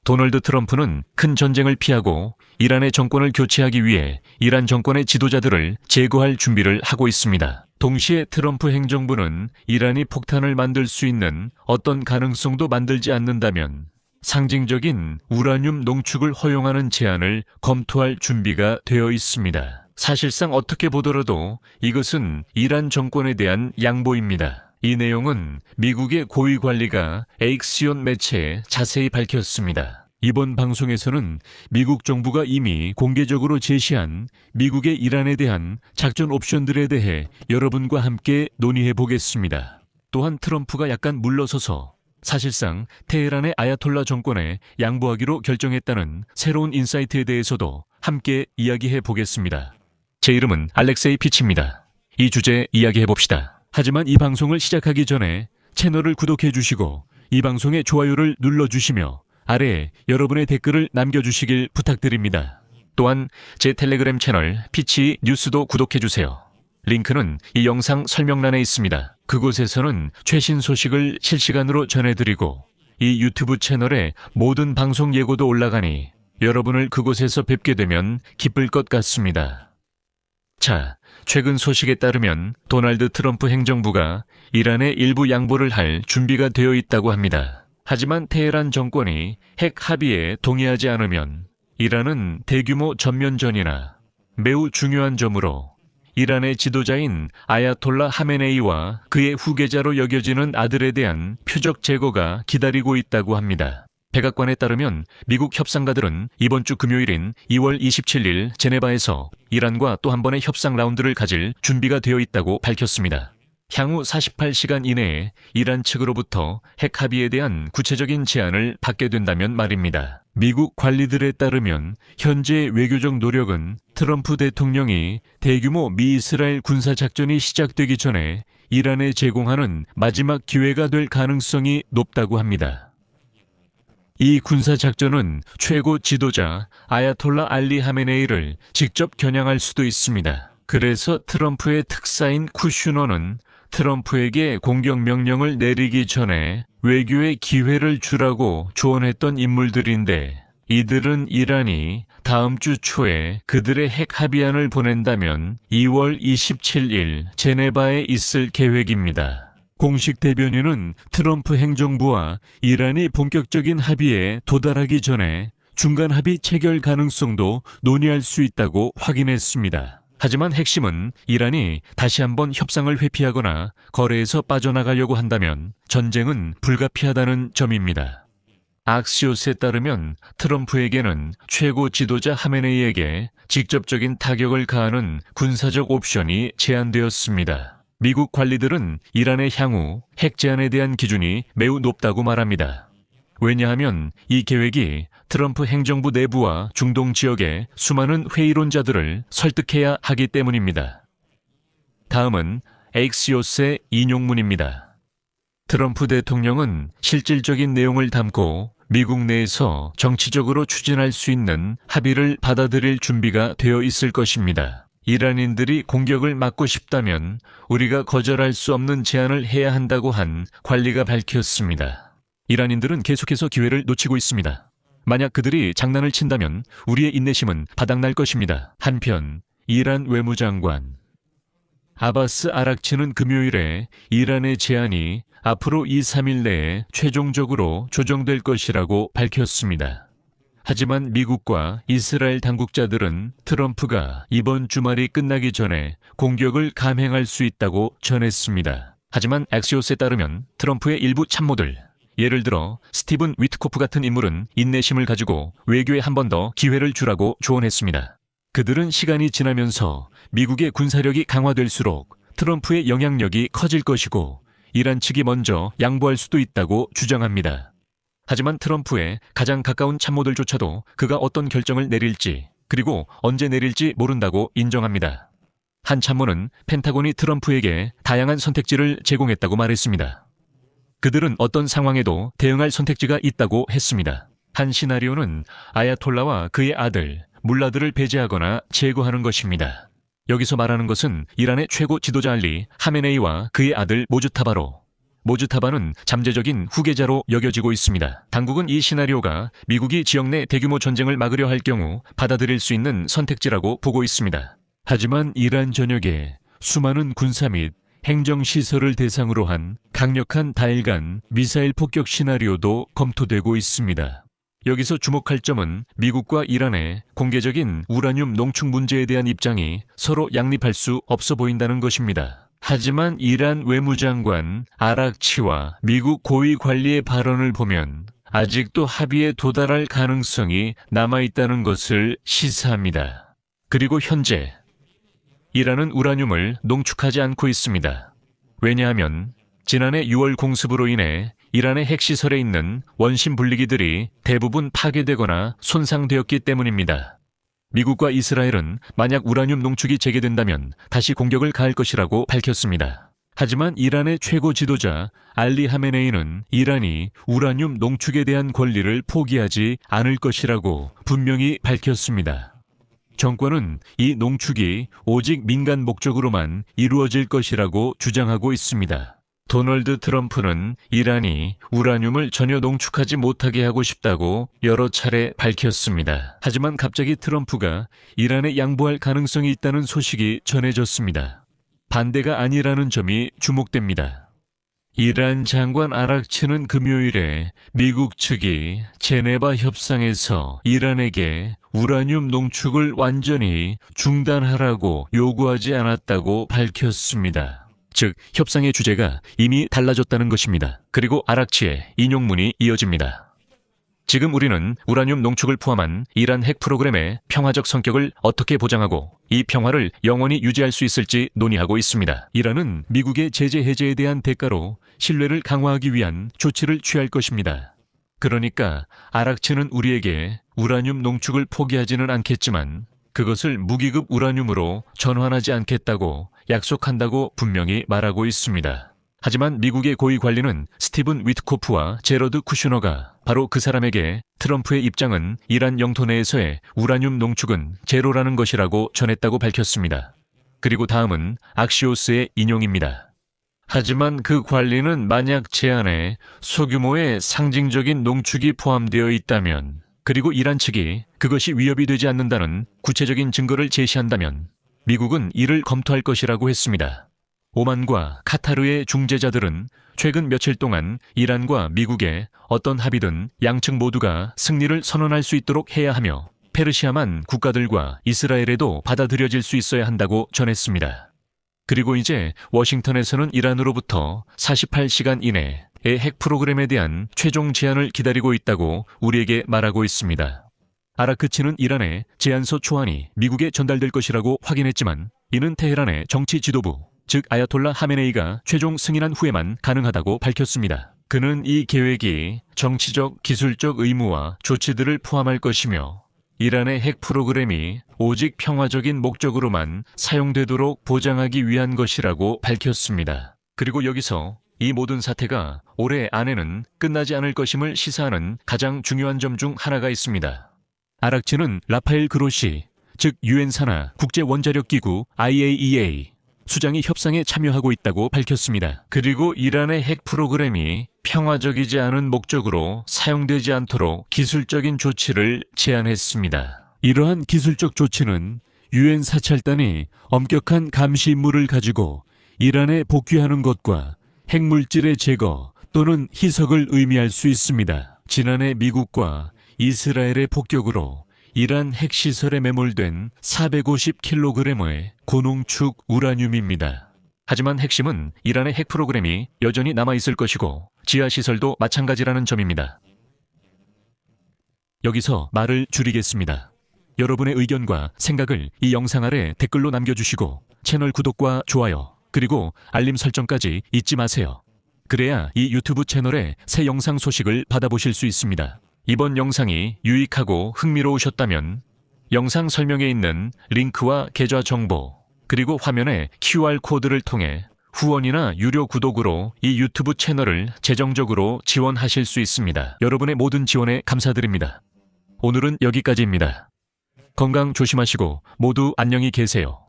도널드 트럼프는 큰 전쟁을 피하고 이란의 정권을 교체하기 위해 이란 정권의 지도자들을 제거할 준비를 하고 있습니다. 동시에 트럼프 행정부는 이란이 폭탄을 만들 수 있는 어떤 가능성도 만들지 않는다면 상징적인 우라늄 농축을 허용하는 제안을 검토할 준비가 되어 있습니다. 사실상 어떻게 보더라도 이것은 이란 정권에 대한 양보입니다. 이 내용은 미국의 고위 관리가 엑시온 매체에 자세히 밝혔습니다. 이번 방송에서는 미국 정부가 이미 공개적으로 제시한 미국의 이란에 대한 작전 옵션들에 대해 여러분과 함께 논의해 보겠습니다. 또한 트럼프가 약간 물러서서 사실상 테헤란의 아야톨라 정권에 양보하기로 결정했다는 새로운 인사이트에 대해서도 함께 이야기해 보겠습니다. 제 이름은 알렉세이 피치입니다. 이 주제 이야기해 봅시다. 하지만 이 방송을 시작하기 전에 채널을 구독해 주시고 이 방송에 좋아요를 눌러주시며 아래에 여러분의 댓글을 남겨주시길 부탁드립니다. 또한 제 텔레그램 채널 피치 뉴스도 구독해 주세요. 링크는 이 영상 설명란에 있습니다. 그곳에서는 최신 소식을 실시간으로 전해드리고 이 유튜브 채널에 모든 방송 예고도 올라가니 여러분을 그곳에서 뵙게 되면 기쁠 것 같습니다. 자, 최근 소식에 따르면 도널드 트럼프 행정부가 이란에 일부 양보를 할 준비가 되어 있다고 합니다. 하지만 테헤란 정권이 핵 합의에 동의하지 않으면 이란은 대규모 전면전이나 매우 중요한 점으로 이란의 지도자인 아야톨라 하메네이와 그의 후계자로 여겨지는 아들에 대한 표적 제거가 기다리고 있다고 합니다. 백악관에 따르면 미국 협상가들은 이번 주 금요일인 2월 27일 제네바에서 이란과 또 한 번의 협상 라운드를 가질 준비가 되어 있다고 밝혔습니다. 향후 48시간 이내에 이란 측으로부터 핵 합의에 대한 구체적인 제안을 받게 된다면 말입니다. 미국 관리들에 따르면 현재 외교적 노력은 트럼프 대통령이 대규모 미이스라엘 군사작전이 시작되기 전에 이란에 제공하는 마지막 기회가 될 가능성이 높다고 합니다. 이 군사작전은 최고 지도자 아야톨라 알리 하메네이를 직접 겨냥할 수도 있습니다. 그래서 트럼프의 특사인 쿠슈너는 트럼프에게 공격 명령을 내리기 전에 외교의 기회를 주라고 조언했던 인물들인데 이들은 이란이 다음 주 초에 그들의 핵 합의안을 보낸다면 2월 27일 제네바에 있을 계획입니다. 공식 대변인은 트럼프 행정부와 이란이 본격적인 합의에 도달하기 전에 중간 합의 체결 가능성도 논의할 수 있다고 확인했습니다. 하지만 핵심은 이란이 다시 한번 협상을 회피하거나 거래에서 빠져나가려고 한다면 전쟁은 불가피하다는 점입니다. 악시오스에 따르면 트럼프에게는 최고 지도자 하메네이에게 직접적인 타격을 가하는 군사적 옵션이 제안되었습니다. 미국 관리들은 이란의 향후 핵 제한에 대한 기준이 매우 높다고 말합니다. 왜냐하면 이 계획이 트럼프 행정부 내부와 중동 지역의 수많은 회의론자들을 설득해야 하기 때문입니다. 다음은 엑시오스의 인용문입니다. 트럼프 대통령은 실질적인 내용을 담고 미국 내에서 정치적으로 추진할 수 있는 합의를 받아들일 준비가 되어 있을 것입니다. 이란인들이 공격을 막고 싶다면 우리가 거절할 수 없는 제안을 해야 한다고 한 관리가 밝혔습니다. 이란인들은 계속해서 기회를 놓치고 있습니다. 만약 그들이 장난을 친다면 우리의 인내심은 바닥날 것입니다. 한편 이란 외무장관 아바스 아락치는 금요일에 이란의 제안이 앞으로 2-3일 내에 최종적으로 조정될 것이라고 밝혔습니다. 하지만 미국과 이스라엘 당국자들은 트럼프가 이번 주말이 끝나기 전에 공격을 감행할 수 있다고 전했습니다. 하지만 엑시오스에 따르면 트럼프의 일부 참모들, 예를 들어 스티븐 위트코프 같은 인물은 인내심을 가지고 외교에 한 번 더 기회를 주라고 조언했습니다. 그들은 시간이 지나면서 미국의 군사력이 강화될수록 트럼프의 영향력이 커질 것이고 이란 측이 먼저 양보할 수도 있다고 주장합니다. 하지만 트럼프의 가장 가까운 참모들조차도 그가 어떤 결정을 내릴지 그리고 언제 내릴지 모른다고 인정합니다. 한 참모는 펜타곤이 트럼프에게 다양한 선택지를 제공했다고 말했습니다. 그들은 어떤 상황에도 대응할 선택지가 있다고 했습니다. 한 시나리오는 아야톨라와 그의 아들 물라드를 배제하거나 제거하는 것입니다. 여기서 말하는 것은 이란의 최고 지도자 알리 하메네이와 그의 아들 모주타바로 모즈타바는 잠재적인 후계자로 여겨지고 있습니다. 당국은 이 시나리오가 미국이 지역 내 대규모 전쟁을 막으려 할 경우 받아들일 수 있는 선택지라고 보고 있습니다. 하지만 이란 전역에 수많은 군사 및 행정시설을 대상으로 한 강력한 다일간 미사일 폭격 시나리오도 검토되고 있습니다. 여기서 주목할 점은 미국과 이란의 공개적인 우라늄 농축 문제에 대한 입장이 서로 양립할 수 없어 보인다는 것입니다. 하지만 이란 외무장관 아락치와 미국 고위 관리의 발언을 보면 아직도 합의에 도달할 가능성이 남아있다는 것을 시사합니다. 그리고 현재 이란은 우라늄을 농축하지 않고 있습니다. 왜냐하면 지난해 6월 공습으로 인해 이란의 핵시설에 있는 원심 분리기들이 대부분 파괴되거나 손상되었기 때문입니다. 미국과 이스라엘은 만약 우라늄 농축이 재개된다면 다시 공격을 가할 것이라고 밝혔습니다. 하지만 이란의 최고 지도자 알리 하메네이는 이란이 우라늄 농축에 대한 권리를 포기하지 않을 것이라고 분명히 밝혔습니다. 정권은 이 농축이 오직 민간 목적으로만 이루어질 것이라고 주장하고 있습니다. 도널드 트럼프는 이란이 우라늄을 전혀 농축하지 못하게 하고 싶다고 여러 차례 밝혔습니다. 하지만 갑자기 트럼프가 이란에 양보할 가능성이 있다는 소식이 전해졌습니다. 반대가 아니라는 점이 주목됩니다. 이란 장관 아락치는 금요일에 미국 측이 제네바 협상에서 이란에게 우라늄 농축을 완전히 중단하라고 요구하지 않았다고 밝혔습니다. 즉, 협상의 주제가 이미 달라졌다는 것입니다. 그리고 아락치의 인용문이 이어집니다. 지금 우리는 우라늄 농축을 포함한 이란 핵 프로그램의 평화적 성격을 어떻게 보장하고 이 평화를 영원히 유지할 수 있을지 논의하고 있습니다. 이란은 미국의 제재 해제에 대한 대가로 신뢰를 강화하기 위한 조치를 취할 것입니다. 그러니까 아락치는 우리에게 우라늄 농축을 포기하지는 않겠지만 그것을 무기급 우라늄으로 전환하지 않겠다고 약속한다고 분명히 말하고 있습니다. 하지만 미국의 고위 관리는 스티븐 위트코프와 제러드 쿠슈너가 바로 그 사람에게 트럼프의 입장은 이란 영토 내에서의 우라늄 농축은 제로라는 것이라고 전했다고 밝혔습니다. 그리고 다음은 악시오스의 인용입니다. 하지만 그 관리는 만약 제안에 소규모의 상징적인 농축이 포함되어 있다면, 그리고 이란 측이 그것이 위협이 되지 않는다는 구체적인 증거를 제시한다면 미국은 이를 검토할 것이라고 했습니다. 오만과 카타르의 중재자들은 최근 며칠 동안 이란과 미국의 어떤 합의든 양측 모두가 승리를 선언할 수 있도록 해야 하며 페르시아만 국가들과 이스라엘에도 받아들여질 수 있어야 한다고 전했습니다. 그리고 이제 워싱턴에서는 이란으로부터 48시간 이내의 핵 프로그램에 대한 최종 제안을 기다리고 있다고 우리에게 말하고 있습니다. 아라크치는 이란의 제안서 초안이 미국에 전달될 것이라고 확인했지만 이는 테헤란의 정치 지도부, 즉 아야톨라 하메네이가 최종 승인한 후에만 가능하다고 밝혔습니다. 그는 이 계획이 정치적, 기술적 의무와 조치들을 포함할 것이며 이란의 핵 프로그램이 오직 평화적인 목적으로만 사용되도록 보장하기 위한 것이라고 밝혔습니다. 그리고 여기서 이 모든 사태가 올해 안에는 끝나지 않을 것임을 시사하는 가장 중요한 점 중 하나가 있습니다. 아락치는 라파엘 그로시, 즉 유엔 산하 국제원자력기구 IAEA 수장이 협상에 참여하고 있다고 밝혔습니다. 그리고 이란의 핵 프로그램이 평화적이지 않은 목적으로 사용되지 않도록 기술적인 조치를 제안했습니다. 이러한 기술적 조치는 유엔 사찰단이 엄격한 감시 임무를 가지고 이란에 복귀하는 것과 핵물질의 제거 또는 희석을 의미할 수 있습니다. 지난해 미국과 이스라엘의 폭격으로 이란 핵시설에 매몰된 450kg의 고농축 우라늄입니다. 하지만 핵심은 이란의 핵 프로그램이 여전히 남아있을 것이고 지하시설도 마찬가지라는 점입니다. 여기서 말을 줄이겠습니다. 여러분의 의견과 생각을 이 영상 아래 댓글로 남겨주시고 채널 구독과 좋아요 그리고 알림 설정까지 잊지 마세요. 그래야 이 유튜브 채널의 새 영상 소식을 받아보실 수 있습니다. 이번 영상이 유익하고 흥미로우셨다면 영상 설명에 있는 링크와 계좌 정보 그리고 화면의 QR코드를 통해 후원이나 유료 구독으로 이 유튜브 채널을 재정적으로 지원하실 수 있습니다. 여러분의 모든 지원에 감사드립니다. 오늘은 여기까지입니다. 건강 조심하시고 모두 안녕히 계세요.